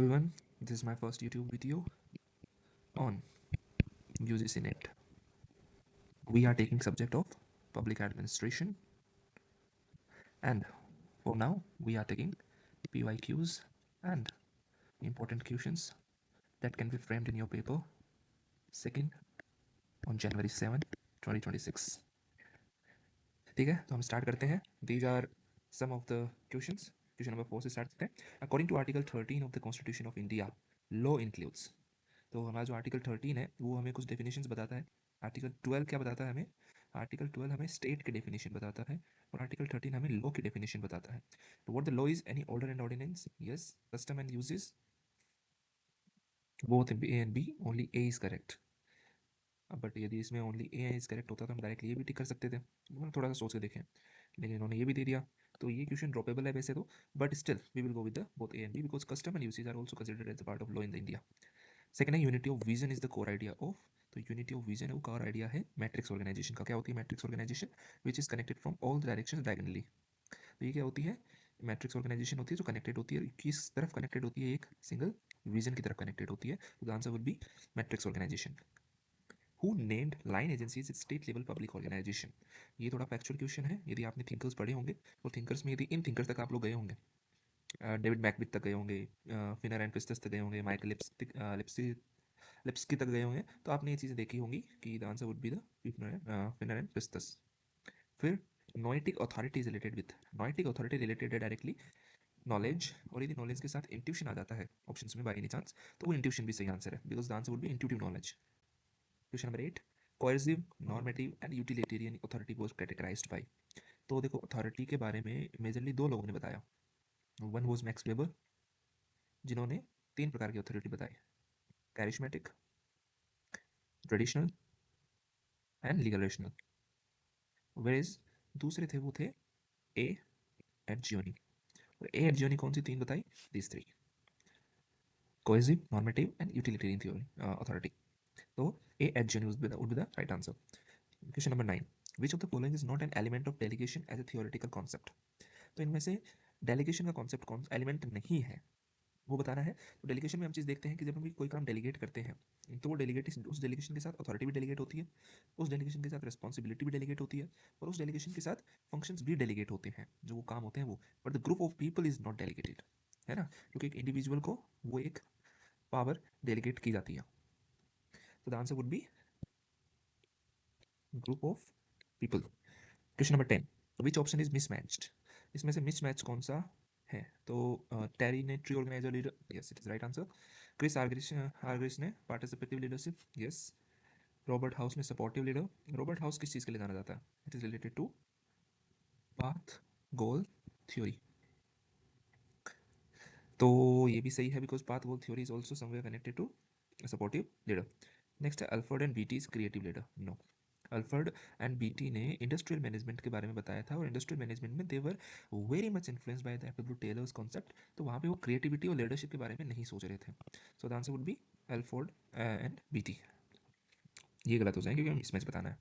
everyone, this is my first YouTube video on UGC NET. We are taking subject of public administration, and for now we are taking PYQs and important questions that can be framed in your paper second on January 7, 2026. ठीक है, तो हम start करते हैं. These are some of the questions. Question number 4 से start करते हैं. According to article 13 of the constitution of India, law includes. तो हमारा जो आर्टिकल 13 है वो हमें कुछ डेफिनेशंस बताता है. आर्टिकल 12 क्या बताता है हमें? आर्टिकल 12 हमें स्टेट के डेफिनेशन बताता है और आर्टिकल 13 हमें लॉ की डेफिनेशन बताता है. तो what the law is any order and ordinance, yes, custom and usages, both A and B, only A is correct. But यदि इसमें ओनली ए इज करेक्ट होता तो हम डायरेक्टली ये भी टिक कर सकते थे. मतलब थोड़ा सा सोच के देखें, लेकिन इन्होंने ये भी दे दिया. तो ये क्वेश्चन ड्रॉपेबल है वैसे तो, but still we will go with the both A and B because custom and usage are also considered as a part of law in the India. Second है unity of vision is the core idea of. तो unity of vision है वो core idea है matrix organisation का. क्या होती है matrix organisation? Which is connected from all the directions diagonally. तो ये क्या होती है? मैट्रिक्स ऑर्गेनाइजेशन होती है जो कनेक्टेड होती है. किस तरफ कनेक्टेड होती है? एक सिंगल विजन की तरफ कनेक्टेड होती है. तो the answer would be matrix organization. Who named line agencies state level public organization. ये थोड़ा फैक्चुअल क्वेश्चन है. यदि आपने थिंकर्स पढ़े होंगे तो थिंकर्स में यदि इन थिंकर्स तक आप लोग गए होंगे, डेविड मैकबिथ तक गए होंगे, फिनर एंड पिस्टस तक गए होंगे, माइकल लिप्स्की तक गए होंगे, तो आपने ये चीज़ें देखी होंगी कि the answer would be the finer and पिस्टस. फिर noetic authority is related with. Noetic authority related है डायरेक्टली नॉलेज, और यदि नॉलेज के साथ इंट्यूशन आ जाता है ऑप्शंस में बाय एनी चांस, तो वो इंट्यूशन भी सही आंसर है because the answer would be intuitive knowledge. Question number 8, coercive, normative and utilitarian authority was categorized by. तो देखो अथॉरिटी के बारे में मेजरली दो लोगों ने बताया. वन वाज मैक्स वेबर, जिन्होंने तीन प्रकार की अथॉरिटी बताई: कैरिश्मेटिक, ट्रेडिशनल एंड लीगल रेशनल. वेरेज दूसरे थे वो थे ए एट जियोनी. और ए एट जियोनी कौन सी तीन बताई? This three: coercive, normative and utilitarian theory authority. तो A Etzioni would be the right answer. Question number 9, which of the following is not an element of delegation as a theoretical concept. तो इनमें से delegation का concept कौन element नहीं है वो बताना है. तो डेलीगेशन में हम चीज़ देखते हैं कि जब हम कोई काम डेलीगेट करते हैं तो वो डेलीगेट उस डेलीगेशन के साथ अथॉरिटी भी डेलीगेट होती है, उस डेलीगेशन के साथ रिस्पॉन्सिबिलिटी भी डेलीगेट होती है, और उस डेलीगेशन के साथ फंक्शंस भी डेलीगेट होते हैं, जो वो काम होते हैं वो. But the group of people is not delegated, है ना, क्योंकि एक इंडिविजुअल को वो एक पावर डेलीगेट की जाती है. तो the answer would be group of people. Question number 10, which option is mismatched. इसमें से मिसमैच कौन सा है? तो टेरी ने tree organiser leader, yes it is right answer. Chris Argyris ने participative leadership, yes. Robert House ने सपोर्टिव लीडर. रॉबर्ट हाउस किस चीज़ के लिए जाना जाता है? It is related to path goal theory. तो ये भी सही है because path goal theory is also somewhere connected to supportive leader. Next है Alfred and Beatty is creative leader. No, Alfred and Beatty ने इंडस्ट्रियल मैनेजमेंट के बारे में बताया था, और इंडस्ट्रियल मैनेजमेंट में they were very much influence by the F W. Taylor's concept. तो वहाँ पे वो क्रिएटिविटी और लीडरशिप के बारे में नहीं सोच रहे थे. So the answer would B Alfred and BT. ये गलत हो जाए क्योंकि हमें इसमें से बताना है.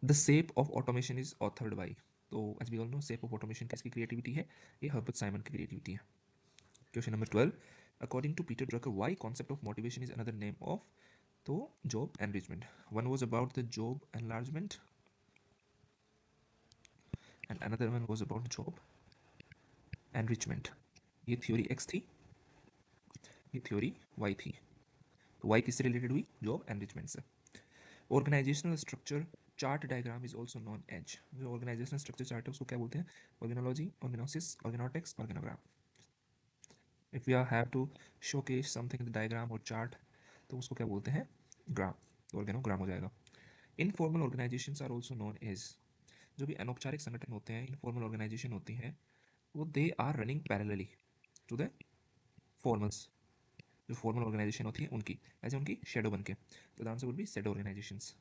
The shape of automation is authored by. तो as we all know shape of automation किसकी क्रिएटिविटी है? ये हर्बर्ट साइमन की क्रिएटिविटी है. Question number 12, according to Peter Drucker Y concept of motivation is another name of. तो job enrichment. One was about the job enlargement and another one was about job enrichment. ये theory X थी, ये theory Y थी. तो Y किससे related हुई? Job enrichment से. Organisational structure chart diagram is also known as. जो organisational structure chart है उसको क्या बोलते हैं? Organology, organosis, organotex, organogram. If you have to showcase something in the diagram और चार्ट तो उसको क्या बोलते हैं? ग्राम. ऑर्गेनोग्राम हो जाएगा. Informal organisations are also known as. जो भी अनौपचारिक संगठन होते हैं, इनफॉर्मल ऑर्गेनाइजेशन होती हैं, वो they are running parallelly to the formals. जो फॉर्मल ऑर्गेनाइजेशन होती है उनकी ऐसे उनकी शेडो बन के. तो the answer would be shadow organizations.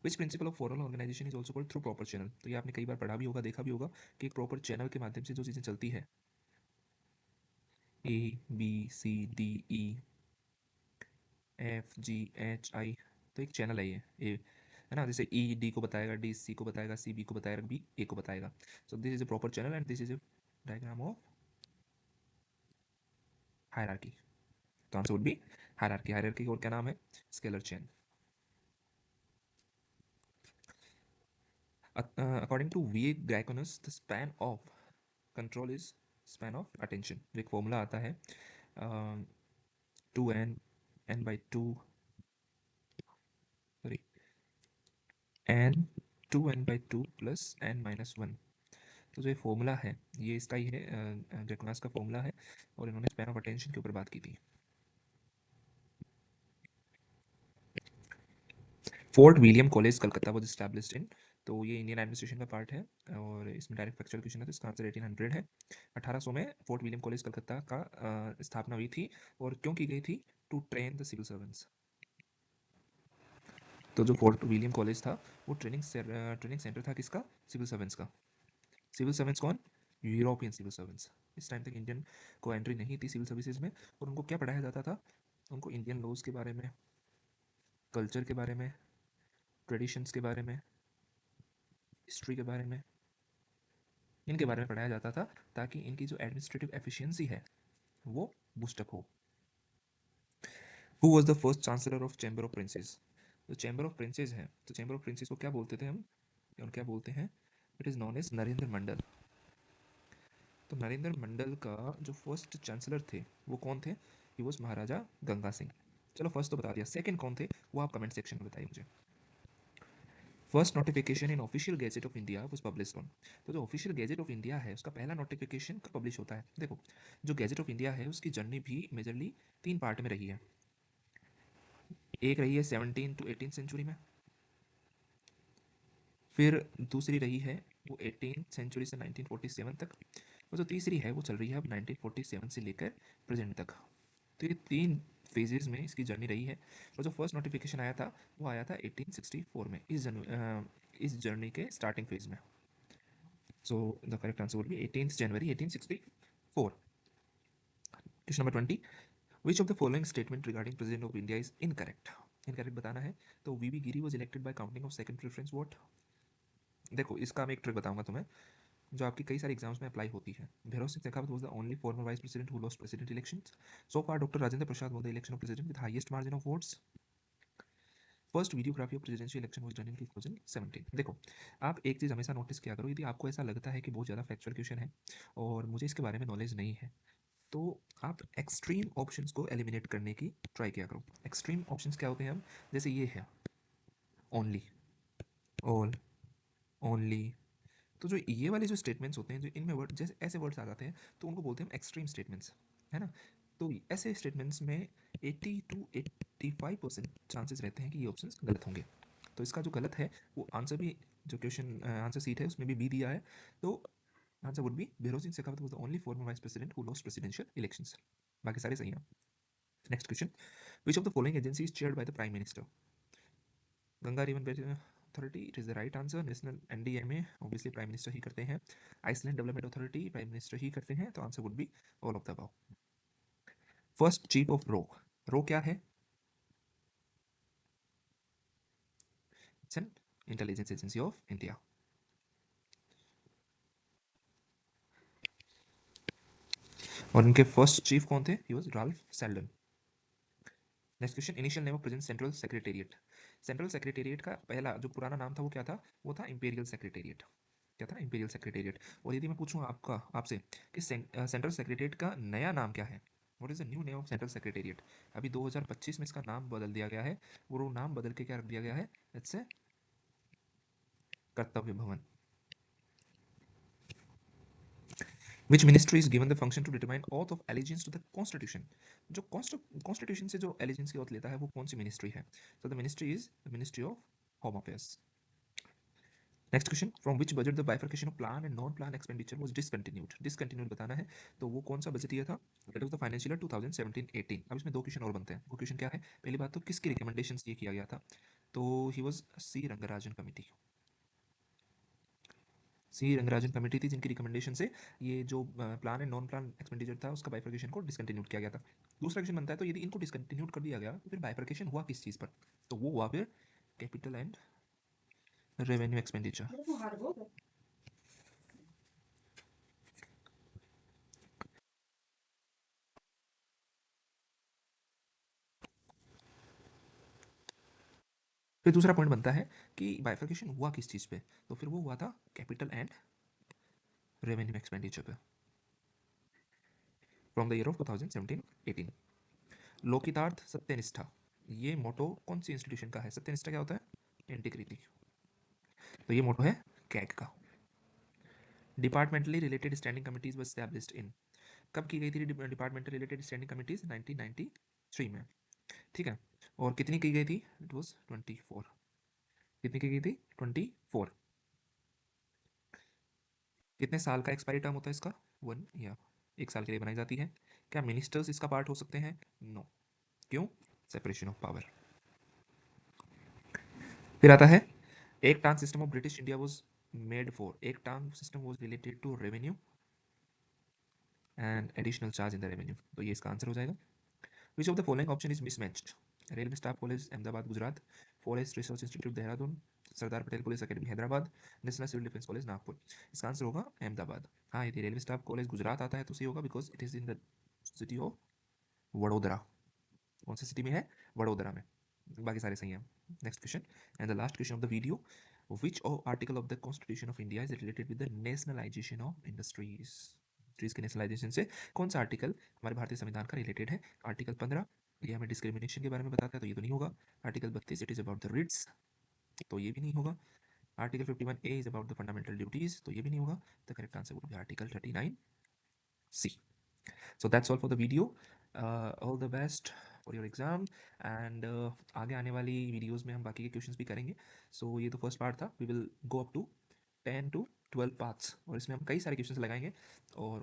Which principle of formal organization is also called through proper channel. तो ये आपने कई बार पढ़ा भी होगा, देखा भी होगा कि एक प्रॉपर चैनल के माध्यम से जो चीज़ें चलती है, A B C D E F G H I, तो एक चैनल है ये ए, है ना. जैसे ई डी को बताएगा, डी सी को बताएगा, सी बी को बताएगा, बी ए को बताएगा. So this is a proper channel and this is a diagram of hierarchy. तो answer would be hierarchy. Hierarchy और क्या नाम है? Scalar chain. According to V. Greiconus, the span of control is span of attention। एक formula आता है 2n n by 2 sorry n 2n by 2 plus n minus 1। तो जो ये फॉर्मूला है ये इसका ही है, ग्रेकोनास का फॉर्मूला है, और इन्होंने स्पैन ऑफ अटेंशन के ऊपर बात की थी। Fort William college Calcutta was established in, तो ये इंडियन एडमिनिस्ट्रेशन का पार्ट है और इसमें डायरेक्ट फैक्चुअल क्वेश्चन है, तो इसका आंसर 1800 है। 1800 में फोर्ट विलियम कॉलेज कलकत्ता का स्थापना हुई थी, और क्यों की गई थी? To train the civil servants. तो जो फोर्ट विलियम कॉलेज था वो ट्रेनिंग सेंटर था किसका? सिविल सर्वेंट्स का। सिविल सर्वेंट्स कौन? European civil servants. इस टाइम तक इंडियन को एंट्री नहीं थी सिविल सर्विसेज में, और उनको क्या पढ़ाया जाता था? उनको इंडियन लॉज के बारे में, कल्चर के बारे में, ट्रेडिशंस के बारे में, हिस्ट्री के बारे में, इनके बारे में पढ़ाया जाता था, ताकि इनकी जो एडमिनिस्ट्रेटिव एफिशिएंसी है वो बूस्टअप हो। Who was the first chancellor of chamber of princess? जो चैम्बर ऑफ प्रिंसेस है, तो चैम्बर ऑफ प्रिंसेस को क्या बोलते थे हम, और क्या बोलते हैं? It is known as Narendra Mandal. तो नरेंद्र मंडल का जो फर्स्ट चांसलर थे वो कौन थे? ही वॉज महाराजा गंगा सिंह। चलो फर्स्ट तो बता दिया, सेकंड कौन थे वो आप कमेंट सेक्शन में बताइए मुझे। First notification in official gazette of India was published on. तो जो ऑफिशियल गैजेट ऑफ इंडिया है उसका पहला नोटिफिकेशन कब पब्लिश होता है? देखो, जो गैजेट ऑफ इंडिया है उसकी जर्नी भी मेजरली 3 पार्ट में रही है। एक रही है 17 to 18 सेंचुरी में, फिर दूसरी रही है वो 18 सेंचुरी से 1947 तक, और जो तीसरी है वो चल रही है अब 1947 से लेकर प्रेजेंट तक। तो ये 3 फेजेस में इसकी जर्नी रही है, और जो फर्स्ट नोटिफिकेशन आया था वो आया था 1864 में, इस जर्नी के स्टार्टिंग फेज में। So the correct answer would be 18 January 1864। Question number 20, which of the following statement regarding president of India is incorrect? Incorrect बताना है। तो V V Giri was elected by counting of second preference vote. देखो इसका मैं एक trick बताऊंगा तुम्हें, जो आपकी कई सारे एग्जाम्स में अप्लाई होती है। Bhairav Singh Shekhawat was the only former vice president who lost president elections. So far doctor Rajendra Prasad was the election of president with highest margin of votes. First videography of presidential election was done in 2017। देखो, आप एक चीज़ हमेशा notice किया करो, यदि आपको ऐसा लगता है कि बहुत ज़्यादा फैक्चुअल क्वेश्चन है और मुझे इसके बारे में नॉलेज नहीं है, तो आप एक्सट्रीम ऑप्शंस को एलिमिनेट करने की ट्राई किया करो। एक्सट्रीम ऑप्शंस क्या होते हैं? हम जैसे ये है ओनली, ऑल, ओनली। तो जो ये वाले जो स्टेटमेंट्स होते हैं, जो इनमें वर्ड जैसे ऐसे वर्ड्स आ जाते हैं, तो उनको बोलते हैं हम एक्सट्रीम स्टेटमेंट्स, है ना? तो ऐसे स्टेटमेंट्स में 80 to 85% चांसेस रहते हैं कि ये ऑप्शंस गलत होंगे। तो इसका जो गलत है वो आंसर भी, जो क्वेश्चन आंसर सीट है उसमें भी बी दिया है, तो answer would be Bhairon Singh Shekhawat was the only former vice president who lost presidential elections. बाकी सारे सही हैं। Next question, which of the following agency is chaired by the prime minister? Ganga river authority, it is the right answer. National NDMA obviously prime minister ही करते हैं। Island development authority prime minister ही करते हैं, तो answer would be all of the above. First chief of रो, रो क्या है? It's an intelligence agency of India. और इनके फर्स्ट चीफ कौन थे? He was Ralph Seldon. Next question, initial name of present central secretariat. Central secretariat का पहला जो पुराना नाम था वो क्या था? वो था इंपीरियल सेक्रेटेरिएट। क्या था? Imperial secretariat. और यदि मैं पूछूं आपका आपसे कि सेंट्रल सेक्रेटेरिएट का नया नाम क्या है? What is the new name of central secretariat? अभी 2025 में इसका नाम बदल दिया गया है, और वो नाम बदल के क्या रख दिया गया है? इट्स ए कर्तव्य भवन। Which ministry is given the function to determine oath of allegiance to the constitution? जो कॉन्स्टिट्यूशन से जो एलिजेंस की ओथ लेता है वो कौन सी मिनिस्ट्री है? So the ministry is the Ministry of Home Affairs. Next question, from which budget the bifurcation of plan and non plan expenditure was discontinued? Discontinued बताना है, तो वो कौन सा बजट ईयर था? That was the financial year 2017-18। अब इसमें 2 question और बनते हैं। वो क्वेश्चन क्या है? पहली बात तो किसकी रिकमेंडेशंस ये किया गया था? तो he was C Rangarajan committee. C Rangarajan committee थी जिनकी रिकमेंडेशन से ये जो plan and non plan expenditure था उसका बाइफर्केशन को डिसकंटिन्यूड किया गया था। दूसरा क्वेश्चन बनता है, तो यदि इनको डिसकंटिन्यूड कर दिया गया तो फिर बाइफर्केशन हुआ किस चीज़ पर? तो वो हुआ फिर कैपिटल एंड रेवेन्यू एक्सपेंडिचर। फिर दूसरा पॉइंट बनता है कि बाइफर्केशन हुआ किस चीज़ पे, तो फिर वो हुआ था कैपिटल एंड रेवेन्यू एक्सपेंडिचर पे फ्रॉम द ईयर ऑफ 2017-18। लोकितार्थ सत्यनिष्ठा, ये मोटो कौन सी इंस्टीट्यूशन का है? सत्यनिष्ठा क्या होता है? इंटीग्रिटी। तो ये मोटो है कैग का। Departmentally related standing committees were established in, कब की गई थी डिपार्टमेंटल रिलेटेड स्टैंडिंग कमिटीज? 1993 में, ठीक है। और कितनी की गई थी? It was 24। कितनी की गई थी? 24। कितने साल का एक्सपायरी टर्म होता है इसका? 1 ईयर। 1 साल के लिए बनाई जाती है। क्या मिनिस्टर्स इसका पार्ट हो सकते हैं? नो। क्यों? Separation of power. फिर आता है एक टांग system of British India was made for, एक टांग system was related to revenue and additional charge in the revenue, तो ये इसका आंसर हो जाएगा। Which of the following option is mismatched? Railway staff college Ahmedabad Gujarat, forest research institute Dehradun, Sardar Patel police academy Hyderabad, national civil defence college Nagpur. इसका answer होगा अहमदाबाद। हाँ, यदि railway staff college Gujarat आता है तो सही होगा, because it is in the city of Vadodara. कौन सी सिटी में है? वडोदरा में। बाकी सारे सही हैं। Next question and the last question of the video, which article of the constitution of India is related with the nationalisation of industries? Industries के nationalisation से कौन सा आर्टिकल हमारे भारतीय संविधान का रिलेटेड है? आर्टिकल 15, ये हमें डिस्क्रिमिनेशन के बारे में बताता है, तो ये तो नहीं होगा। Article 32, it is about the writs, तो ये भी नहीं होगा। Article 51A is about the fundamental duties, तो ये भी नहीं होगा। The correct answer would be article 39C। So that's all for the video. All the best for your exam and आगे आने वाली वीडियोस में हम बाकी के क्वेश्चंस भी करेंगे। सो ये तो फर्स्ट पार्ट था, we will go up to 10 to 12 parts, और इसमें हम कई सारे क्वेश्चंस लगाएंगे और